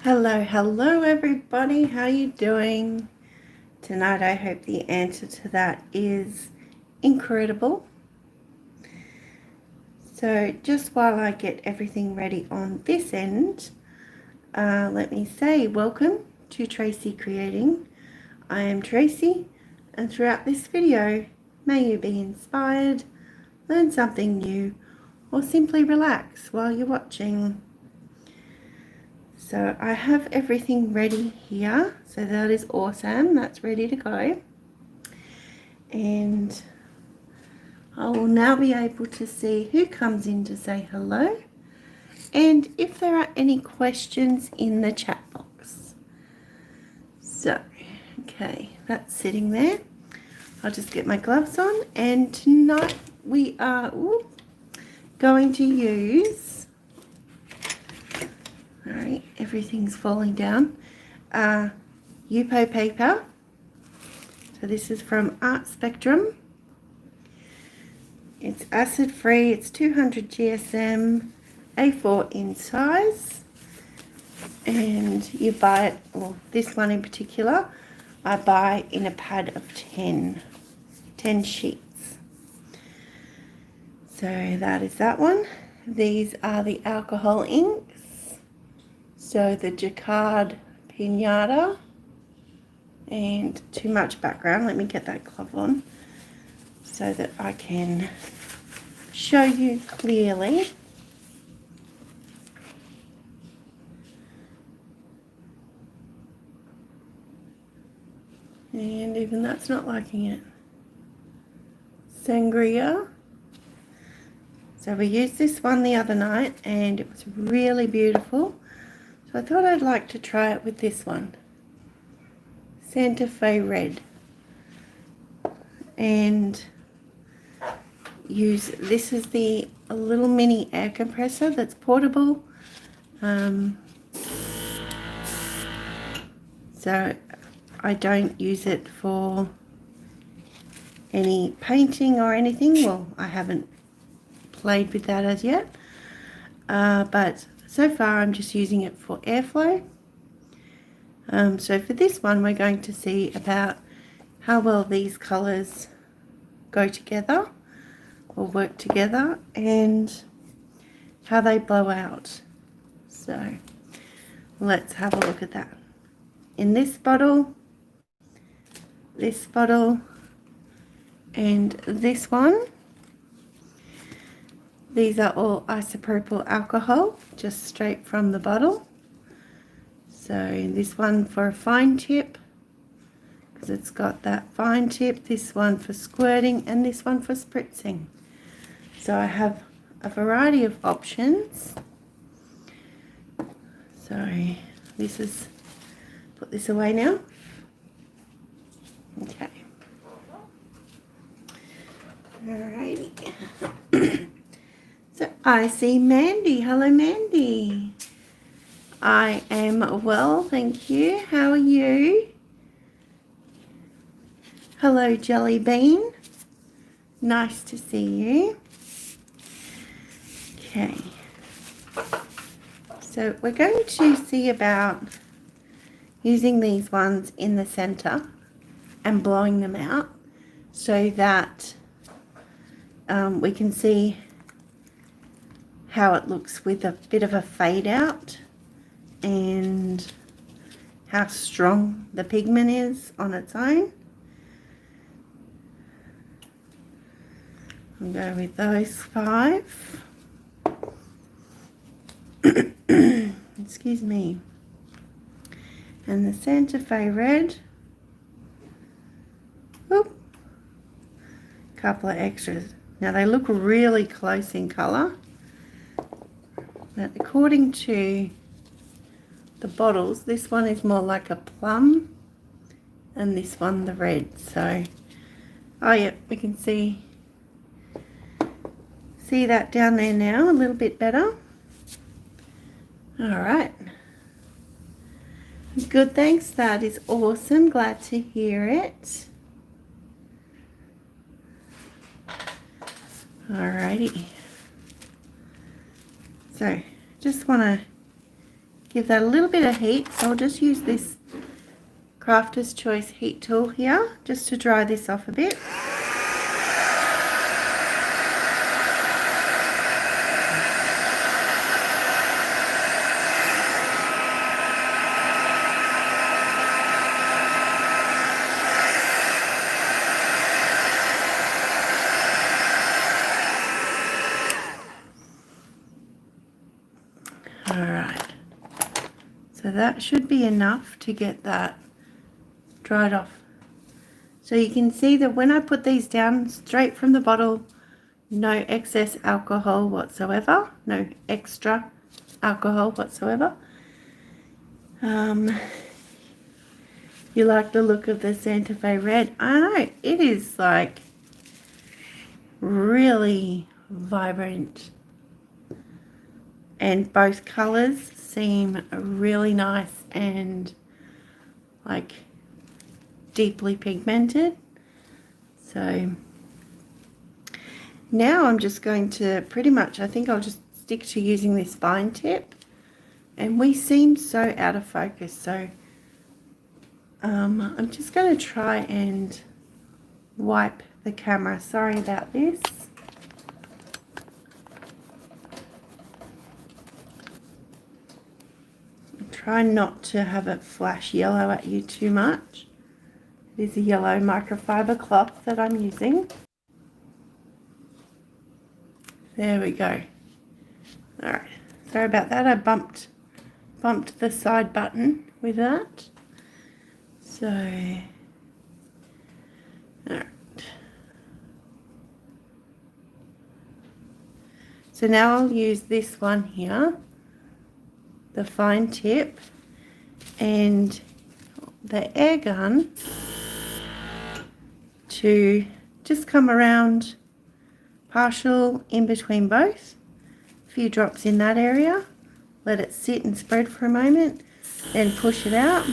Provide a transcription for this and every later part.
Hello everybody, how you doing tonight? I hope the answer to that is incredible. So just while I get everything ready on this end, let me say welcome to Tracy Creating. I am Tracy, and throughout this video, may you be inspired, learn something new, or simply relax while you're watching. So I have everything ready here, so that is awesome. That's ready to go. And I will now be able to see who comes in to say hello and if there are any questions in the chat box. So, okay, that's sitting there. I'll just get my gloves on, and tonight we are going to use, all right, everything's falling down, Yupo paper. So this is from Art Spectrum. It's acid free, it's 200 GSM, A4 in size, and you buy it, well, this one in particular, I buy in a pad of 10 sheets. So that is that one. These are the alcohol inks. So the Jaquard Pinata, and too much background, let me get that glove on so that I can show you clearly. And even that's not liking it. Sangria. So we used this one the other night and it was really beautiful. So I thought I'd like to try it with this one. Santa Fe Red. And use, this is a little mini air compressor that's portable. So I don't use it for any painting or anything. Well, I haven't played with that as yet, but so far I'm just using it for airflow. So for this one we're going to see about how well these colours go together or work together and how they blow out. So let's have a look at that. In this bottle, and this one, these are all isopropyl alcohol, just straight from the bottle. So this one for a fine tip, because it's got that fine tip, this one for squirting, and this one for spritzing. So I have a variety of options. So this is, put this away now. Okay. Alrighty. So I see Mandy. Hello, Mandy. I am well, thank you. How are you? Hello, Jelly Bean. Nice to see you. Okay. So we're going to see about using these ones in the center and blowing them out so that we can see how it looks with a bit of a fade out and how strong the pigment is on its own. I'll go with those 5. Excuse me. And the Santa Fe Red. Oop. Couple of extras. Now they look really close in colour, but according to the bottles, this one is more like a plum and this one the red. So, oh yeah, we can see that down there now a little bit better. All right. Good, thanks. That is awesome. Glad to hear it. Alrighty. So, just want to give that a little bit of heat. So I'll just use this Crafter's Choice heat tool here just to dry this off a bit. Alright, so that should be enough to get that dried off. So you can see that when I put these down straight from the bottle, no excess alcohol whatsoever, no extra alcohol whatsoever. You like the look of the Santa Fe red? I know, it is like really vibrant. And both colors seem really nice and like deeply pigmented. So now I'm just going to pretty much, I think I'll just stick to using this fine tip. And we seem so out of focus, so I'm just going to try and wipe the camera. Sorry about this. Try not to have it flash yellow at you too much. It is a yellow microfiber cloth that I'm using. There we go. Alright, sorry about that. I bumped the side button with that. So, alright. So now I'll use this one here, the fine tip, and the air gun to just come around partial in between both. A few drops in that area, let it sit and spread for a moment, then push it out.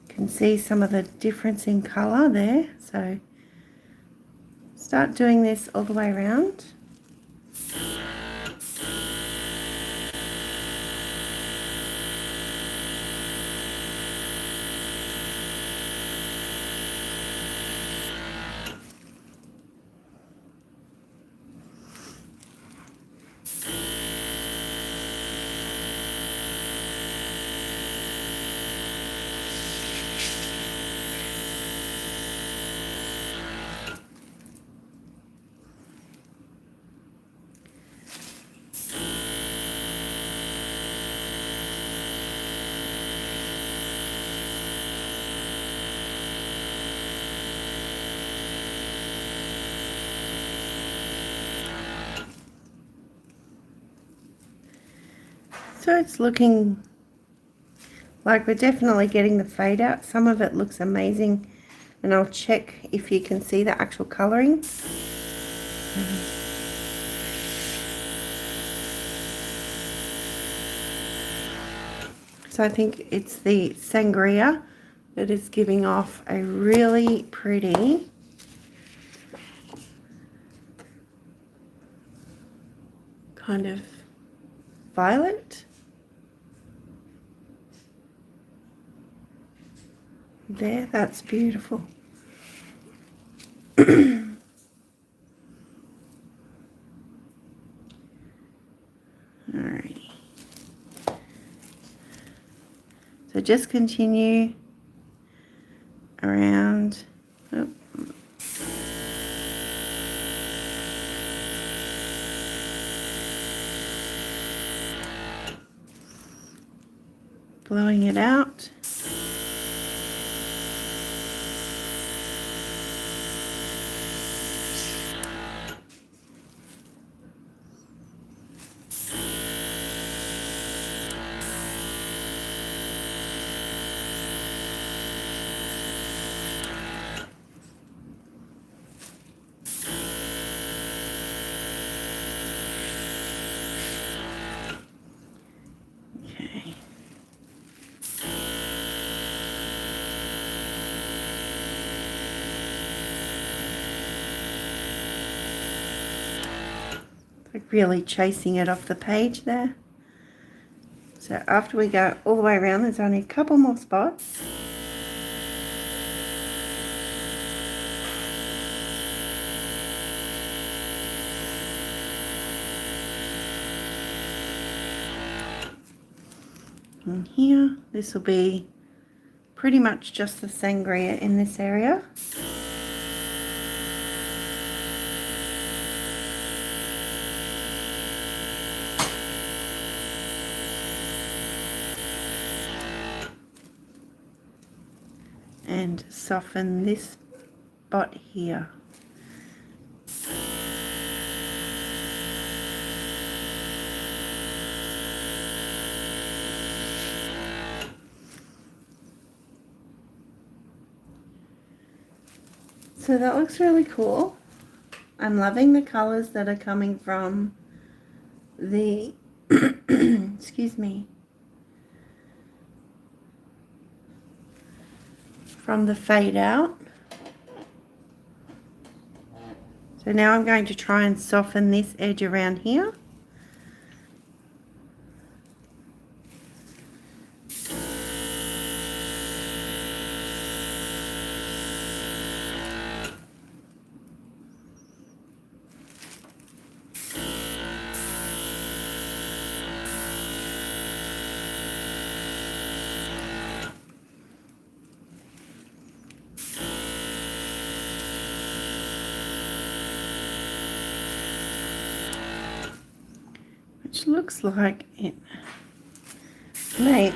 Can see some of the difference in color there, so start doing this all the way around. So it's looking like we're definitely getting the fade out. Some of it looks amazing, and I'll check if you can see the actual colouring. So I think it's the sangria that is giving off a really pretty kind of violet. There, that's beautiful. Alright. So just continue around. Oh. Blowing it out. really chasing it off the page there. So after we go all the way around, there's only a couple more spots. And here, this will be pretty much just the sangria in this area. And soften this spot here. So that looks really cool. I'm loving the colors that are coming from the excuse me, from the fade out. So now I'm going to try and soften this edge around here. Which looks like it may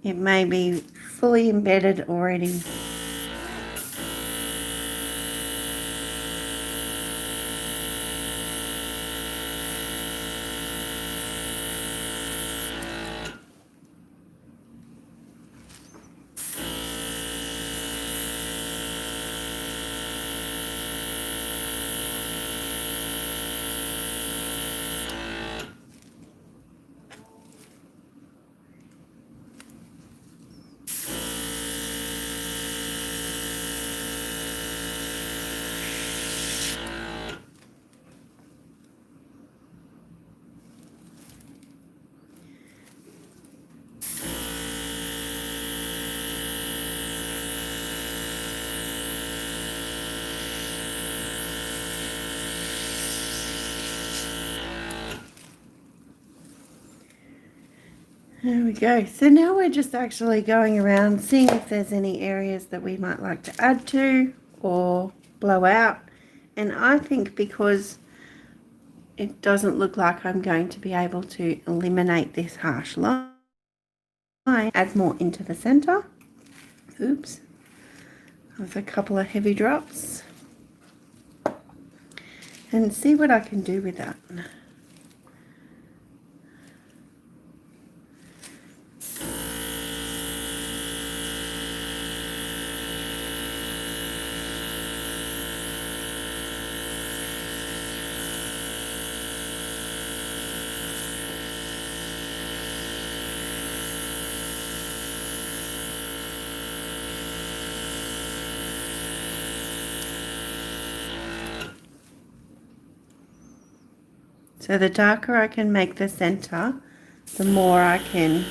it may be fully embedded already. There we go. So now we're just actually going around seeing if there's any areas that we might like to add to or blow out. And I think because it doesn't look like I'm going to be able to eliminate this harsh line, add more into the center. Oops. There's a couple of heavy drops. And see what I can do with that. So the darker I can make the center, the more I can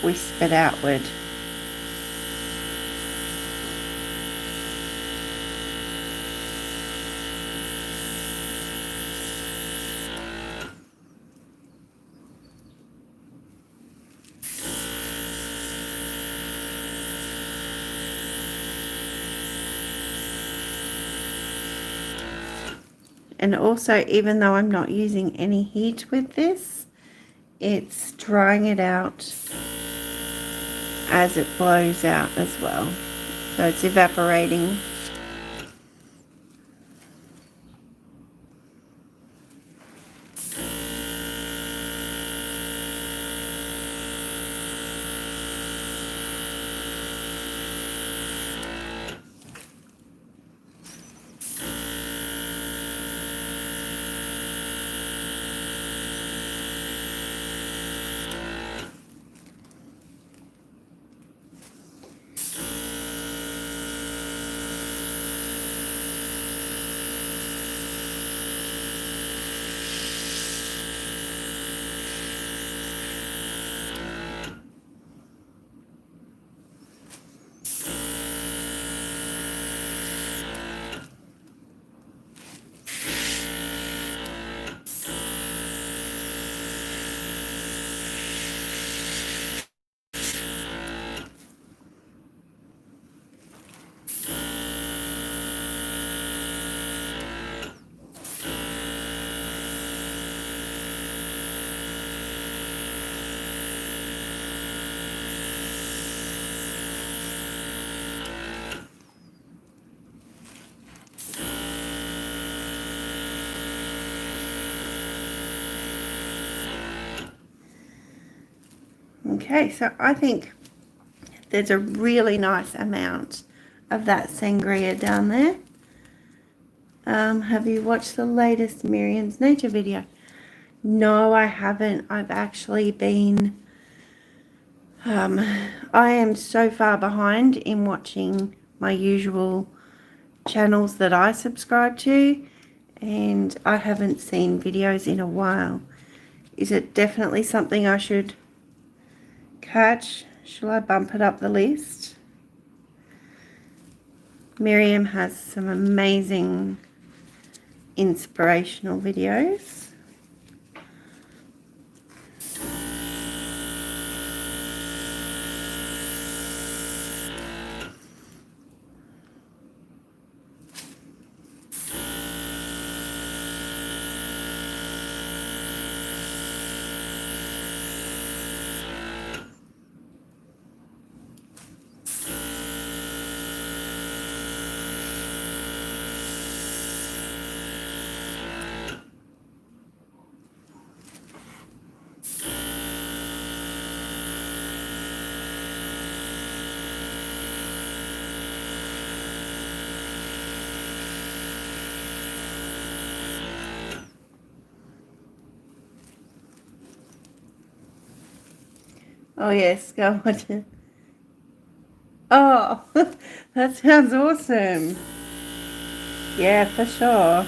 wisp it outward. And also, even though I'm not using any heat with this, it's drying it out as it blows out as well. So it's evaporating. Okay, so I think there's a really nice amount of that sangria down there. Have you watched the latest Miriam's Nature video? No, I haven't. I've actually been... I am so far behind in watching my usual channels that I subscribe to, and I haven't seen videos in a while. Is it definitely something I should catch? Shall I bump it up the list? Miriam has some amazing inspirational videos. Oh yes, go watch it. Oh, that sounds awesome. Yeah, for sure.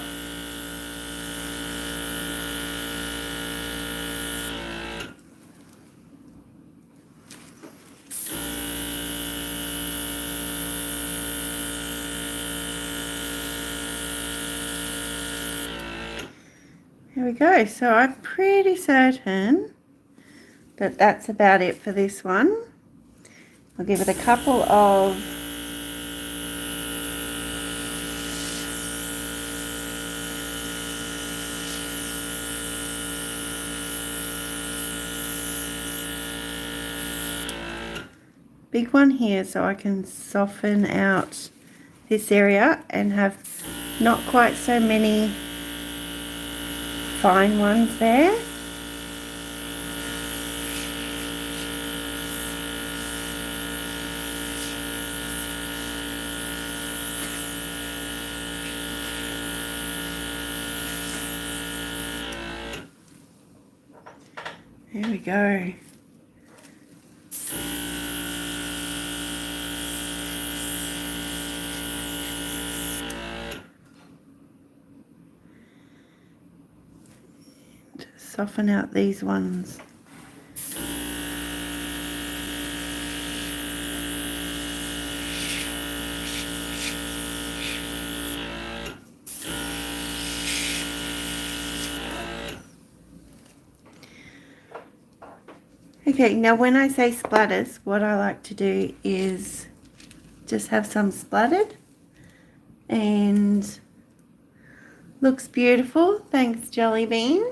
There we go. So I'm pretty certain that that's about it for this one. I'll give it a couple of big one here so I can soften out this area and have not quite so many fine ones there. There we go. Soften out these ones. Okay, now when I say splatters, what I like to do is just have some splattered, and looks beautiful. Thanks, Jelly Bean.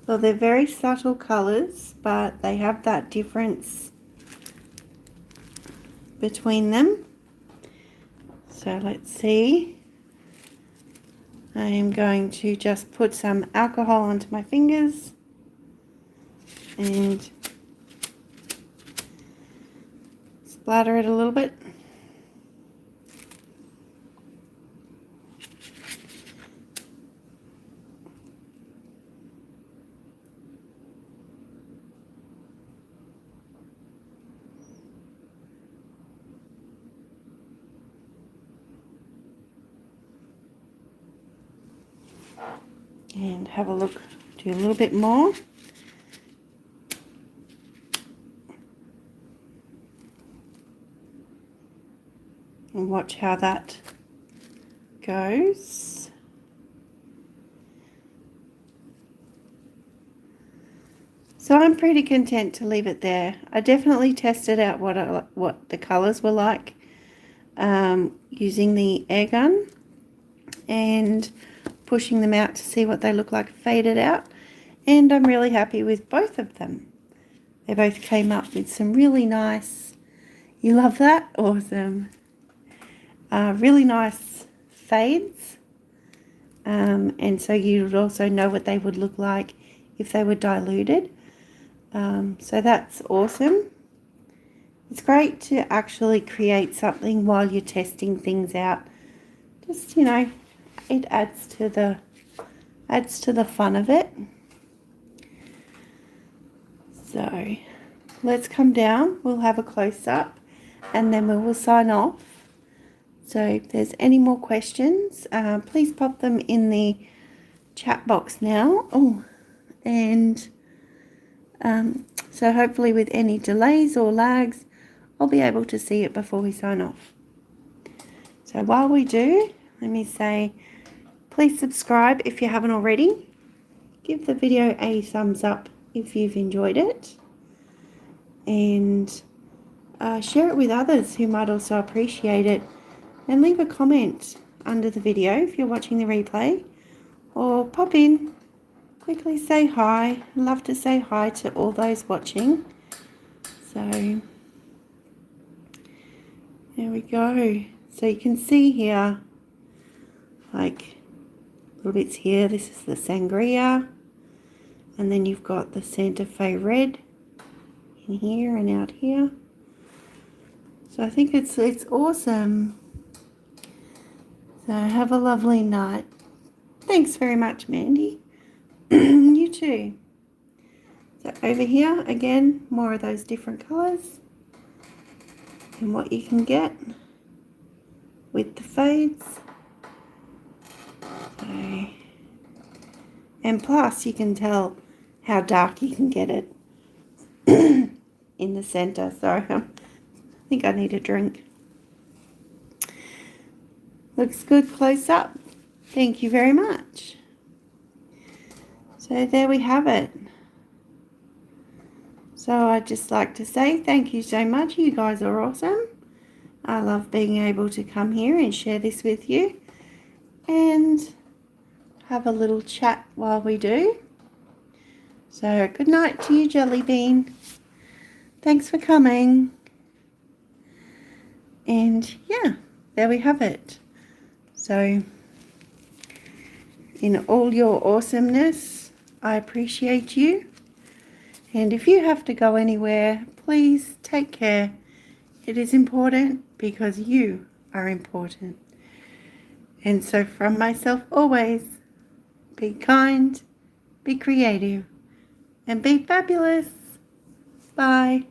Well, they're very subtle colours, but they have that difference between them. So let's see. I am going to just put some alcohol onto my fingers and splatter it a little bit. And have a look, do a little bit more. And watch how that goes. So I'm pretty content to leave it there. I definitely tested out what the colours were like using the air gun and pushing them out to see what they look like faded out, and I'm really happy with both of them. They both came up with some really nice, you love that? Awesome. Really nice fades, and so you would also know what they would look like if they were diluted. So that's awesome. It's great to actually create something while you're testing things out. Just, you know, it adds to the fun of it. So let's come down. We'll have a close-up and then we will sign off. So if there's any more questions, please pop them in the chat box now. Oh, and so hopefully with any delays or lags, I'll be able to see it before we sign off. So while we do, let me say, please subscribe if you haven't already. Give the video a thumbs up if you've enjoyed it. And share it with others who might also appreciate it. And leave a comment under the video if you're watching the replay. Or pop in, quickly say hi. Love to say hi to all those watching. So there we go. So you can see here, like little bits here. This is the sangria. And then you've got the Santa Fe red in here and out here. So I think it's awesome. So have a lovely night. Thanks very much, Mandy. You too. So over here, again, more of those different colours. And what you can get with the fades. So, and plus you can tell how dark you can get it in the centre. So I think I need a drink. Looks good close up. Thank you very much. So there we have it. So I'd just like to say thank you so much. You guys are awesome. I love being able to come here and share this with you and have a little chat while we do. So good night to you, Jelly Bean. Thanks for coming. And yeah, there we have it. So in all your awesomeness, I appreciate you. And if you have to go anywhere, please take care. It is important because you are important. And so from myself always, be kind, be creative, and be fabulous. Bye.